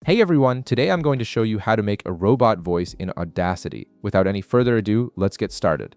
Hey everyone, today I'm going to show you how to make a robot voice in Audacity. Without any further ado, let's get started.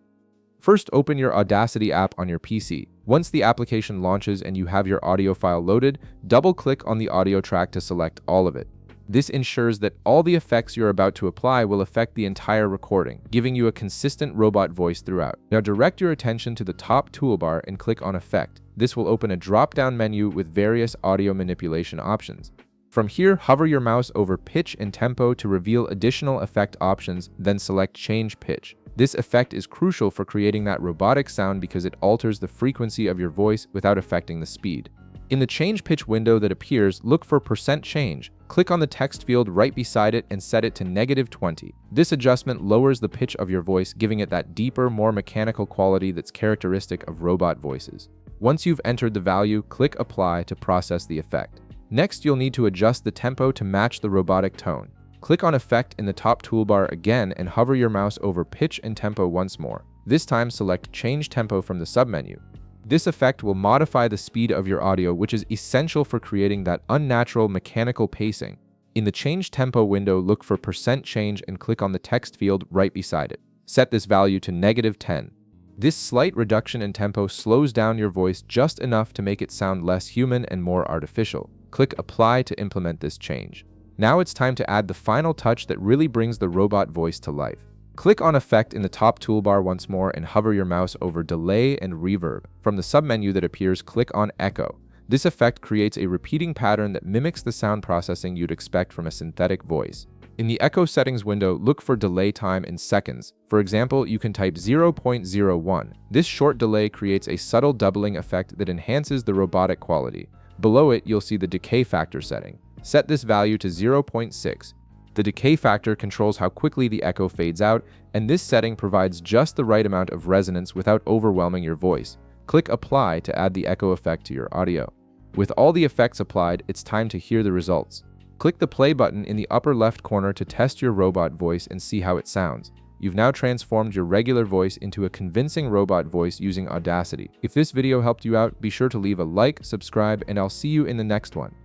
First, open your Audacity app on your PC. Once the application launches and you have your audio file loaded, double-click on the audio track to select all of it. This ensures that all the effects you're about to apply will affect the entire recording, giving you a consistent robot voice throughout. Now direct your attention to the top toolbar and click on Effect. This will open a drop-down menu with various audio manipulation options. From here, hover your mouse over Pitch and Tempo to reveal additional effect options, then select Change Pitch. This effect is crucial for creating that robotic sound because it alters the frequency of your voice without affecting the speed. In the Change Pitch window that appears, look for % change. Click on the text field right beside it and set it to -20. This adjustment lowers the pitch of your voice, giving it that deeper, more mechanical quality that's characteristic of robot voices. Once you've entered the value, click Apply to process the effect. Next, you'll need to adjust the tempo to match the robotic tone. Click on Effect in the top toolbar again and hover your mouse over Pitch and Tempo once more. This time, select Change Tempo from the submenu. This effect will modify the speed of your audio, which is essential for creating that unnatural mechanical pacing. In the Change Tempo window, look for % change and click on the text field right beside it. Set this value to -10. This slight reduction in tempo slows down your voice just enough to make it sound less human and more artificial. Click Apply to implement this change. Now it's time to add the final touch that really brings the robot voice to life. Click on Effect in the top toolbar once more and hover your mouse over Delay and Reverb. From the submenu that appears, click on Echo. This effect creates a repeating pattern that mimics the sound processing you'd expect from a synthetic voice. In the Echo Settings window, look for delay time in seconds. For example, you can type 0.01. This short delay creates a subtle doubling effect that enhances the robotic quality. Below it, you'll see the decay factor setting. Set this value to 0.6. The decay factor controls how quickly the echo fades out, and this setting provides just the right amount of resonance without overwhelming your voice. Click Apply to add the echo effect to your audio. With all the effects applied, it's time to hear the results. Click the play button in the upper left corner to test your robot voice and see how it sounds. You've now transformed your regular voice into a convincing robot voice using Audacity. If this video helped you out, be sure to leave a like, subscribe, and I'll see you in the next one.